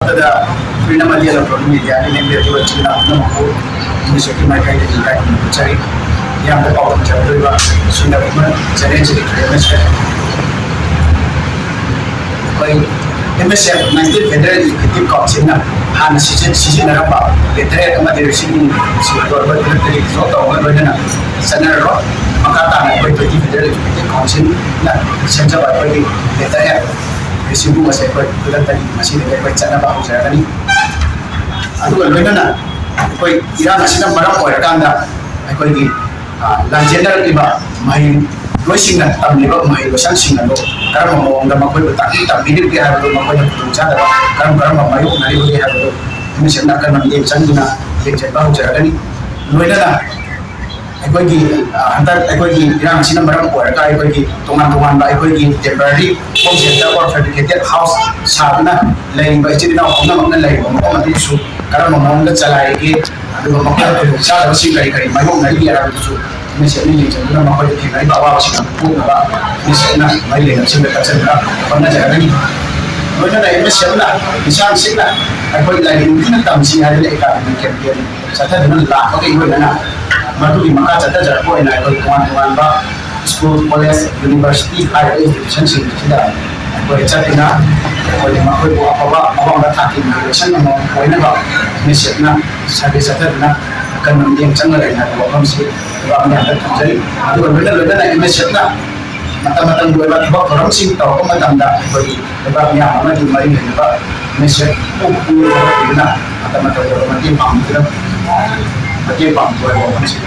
ꯃꯇꯝꯗ ꯑꯩꯈꯣꯏꯅ ꯃꯗꯤꯌꯥ ꯃꯤꯗꯤꯌꯥꯒꯤ ꯂꯦꯡꯒ꯭ꯋꯦꯖ ꯋꯥꯆꯤꯡꯅ ꯄꯨꯝꯅꯃꯛꯄꯨ ꯏꯪꯂꯤꯁꯀꯤ ꯃꯥꯏꯀꯩꯗꯒꯤ ꯏꯀꯥꯏꯈꯨꯝꯅꯖꯔꯤ ꯃꯤꯌꯥꯝꯗ ꯄꯥꯎꯗꯝ ꯆꯠꯀꯗꯧꯔꯤꯕ ꯁꯨꯟꯗꯔ ꯈꯨꯃꯟ ꯆꯦꯂꯦꯟꯖꯒꯤ ꯇ꯭ꯔꯦꯅꯔꯁꯦ ꯑꯩꯈꯣꯏ MSF 19 ꯐꯦꯗꯔꯦꯜ ꯑꯦꯛꯖꯤꯀ꯭ꯌꯨꯇꯤꯚ ꯀꯥꯎꯟꯁꯤꯜꯅ ꯍꯥꯟꯅ ꯁꯤꯖꯤꯟꯅꯔꯝꯕ ꯂꯦꯇꯔꯦꯠ ꯑꯃꯗꯤ ꯔꯤꯁꯤꯞꯁꯤꯡ ꯑꯗꯨ ꯑꯩꯈꯣꯏ ꯔꯤꯖꯣꯜ ꯇꯧꯔꯒ ꯂꯣꯏꯅꯅ ꯆꯠꯅꯔꯔꯣꯏ ꯃꯈꯥ ꯇꯥꯅ ꯑꯩꯈꯣꯏ 20 ꯐꯦꯗꯔꯦꯜ ꯑꯦꯛꯖꯤꯀ꯭ꯌꯨꯇꯤꯚ ꯀꯥꯎꯟꯁꯤꯜꯅ ꯁꯦꯝꯖꯕ ꯑꯩꯈꯣꯏꯒꯤ ꯂꯦꯇꯔꯦꯠ ꯔꯤꯁꯤꯞꯕꯨ ꯑꯁꯤ ꯑꯩꯈꯣꯏ ꯈꯨꯗꯛꯇꯒꯤ ꯃꯁꯤꯗꯒꯤ ꯑꯩꯈꯣꯏ ꯆꯠꯅꯕ ꯍꯧꯖꯔꯒꯅꯤ ꯑꯗꯨꯒ ꯂꯣꯏꯅꯅ ꯑꯩꯈꯣꯏ ꯏꯔꯥꯡ ꯑꯁꯤꯅ ꯃꯔꯝ ꯑꯣꯏꯔꯀꯥꯟꯗ ꯑꯩꯈꯣꯏꯒꯤ ꯂꯥꯟꯖꯦꯟꯅꯔꯛꯂꯤꯕ ꯃꯍꯩꯔꯣꯏꯁꯤꯡꯅ ꯇꯝꯂꯤꯕ ꯃꯍꯩꯂꯣꯏꯁꯪꯁꯤꯡ ꯑꯗꯨ ꯀꯔꯝꯕ ꯃꯑꯣꯡꯗ ꯃꯈꯣꯏꯕꯨ ꯇꯥꯛꯄꯤ ꯇꯝꯕꯤꯔꯤꯕꯒꯦ ꯍꯥꯏꯕꯗꯨ ꯃꯈꯣꯏꯅ ꯈꯨꯗꯣꯡꯆꯥꯗꯕ ꯀꯔꯝꯕ ꯃꯥꯌꯣꯛꯅꯔꯤꯕꯒꯦ ꯍꯥꯏꯕꯗꯨ MSFꯅ ꯑꯀꯟꯕ ꯃꯤꯠꯌꯦꯡ ꯆꯪꯗꯨꯅ ꯌꯦꯡꯁꯤꯟꯕ ꯍꯧꯖꯔꯒꯅꯤ ꯂꯣꯏꯅꯅ ꯑꯩꯈꯣꯏꯒꯤ ꯍꯟꯗꯛ ꯑꯩꯈꯣꯏꯒꯤ ꯏꯔꯥꯡ ꯑꯁꯤꯅ ꯃꯔꯝ ꯑꯣꯏꯔꯒ ꯑꯩꯈꯣꯏꯒꯤ ꯇꯣꯉꯥꯟꯕ ꯑꯩꯈꯣꯏꯒꯤ temporary home centre or fabricated house ꯁꯥꯗꯨꯅ ꯂꯩꯔꯤꯕ ꯏꯆꯤꯜ ꯏꯅꯥꯎ ꯄꯨꯝꯅꯃꯛꯅ ꯂꯩꯔꯤꯕ ꯃꯐꯝ ꯑꯗꯨꯁꯨ ꯀꯔꯝꯕ ꯃꯑꯣꯡꯗ ꯆꯂꯥꯏꯔꯤꯒꯦ ꯑꯗꯨꯒ ꯃꯈꯣꯏꯅ ꯈꯨꯗꯣꯡꯆꯥꯗꯕꯁꯤꯡ ꯀꯔꯤ ꯃꯥꯌꯣꯛꯅꯔꯤꯒꯦ ꯍꯥꯏꯕꯗꯨꯁꯨ MSFꯅ ꯌꯦꯡꯁꯤꯟꯗꯨꯅ ꯃꯈꯣꯏꯗ ꯊꯦꯡꯅꯔꯤꯕ ꯑꯋꯥꯕꯁꯤꯡ ꯑꯗꯨ ꯀꯣꯛꯅꯕ MSFꯅ ꯃꯔꯤ ꯂꯩꯅꯕꯁꯤꯡꯗ ꯀꯠꯆꯟꯕ ꯍꯣꯠꯅꯖꯔꯒꯅꯤ ꯂꯣꯏꯅꯅ MSFꯅ ꯃꯤꯁꯥꯡꯁꯤꯡꯅ ꯑꯩꯈꯣꯏ ꯂꯥꯏꯔꯤꯛ ꯅꯤꯡꯊꯤꯅ ꯇꯝꯁꯤ ꯍꯥꯏꯗꯨꯅ ꯑꯦꯀꯥꯗꯃꯤꯛ ꯀꯦꯝꯄꯦꯟ ꯆꯠꯊꯗꯨꯅ ꯂꯥꯛꯄꯒ ꯂꯣꯏꯅꯅ ꯃꯗꯨꯒꯤ ꯃꯈꯥ ꯆꯠꯊꯖꯔꯛꯄ ꯑꯣꯏꯅ ꯑꯩꯈꯣꯏ ꯇꯣꯉꯥꯟꯕ ꯁ꯭ꯀꯨꯜ ꯀꯣꯂꯦꯖ ꯌꯨꯅꯤꯚꯔꯁꯤꯇꯤ ꯍꯥꯏꯔꯤꯕ ꯏꯟꯁꯇꯤꯇ꯭ꯌꯨꯁꯟꯁꯤꯡꯁꯤꯗ ꯑꯩꯈꯣꯏ ꯆꯠꯇꯨꯅ ꯑꯩꯈꯣꯏ ꯃꯈꯣꯏꯕꯨ ꯑꯐꯕ ꯑꯋꯥꯡꯕ ꯊꯥꯛꯀꯤ ꯃꯍꯩꯔꯣꯏꯁꯪ ꯑꯃ ꯑꯣꯏꯅꯕ MSFꯅ ꯁꯔꯚꯦ ꯆꯠꯊꯗꯨꯅ ꯑꯀꯟꯕ ꯃꯤꯠꯌꯦꯡ ꯆꯪꯅꯔꯦ ꯍꯥꯏꯕ ꯋꯥꯐꯝꯁꯤ ꯂꯩꯕꯥꯛ ꯃꯤꯌꯥꯝꯗ ꯊꯝꯖꯔꯤ ꯑꯗꯨꯒ ꯂꯣꯏꯅꯅ MSFꯅ ꯃꯇꯝꯒꯤ ꯑꯣꯏꯕ ꯊꯕꯛ ꯊꯧꯔꯝꯁꯤꯡ ꯇꯧꯔꯛꯄ ꯃꯇꯝꯗ ꯑꯩꯈꯣꯏꯒꯤ ꯂꯩꯕꯥꯛ ꯃꯤꯌꯥꯝ ꯑꯃꯒꯤ ꯃꯔꯤ ꯂꯩꯅꯕ MSFꯄꯨ ꯄꯨꯔꯒ ꯃꯇꯝꯒꯤ ꯑꯣꯏꯕ ꯃꯇꯦꯡ ꯄꯥꯡꯕꯤꯕ ꯋꯥꯐꯝꯁꯤ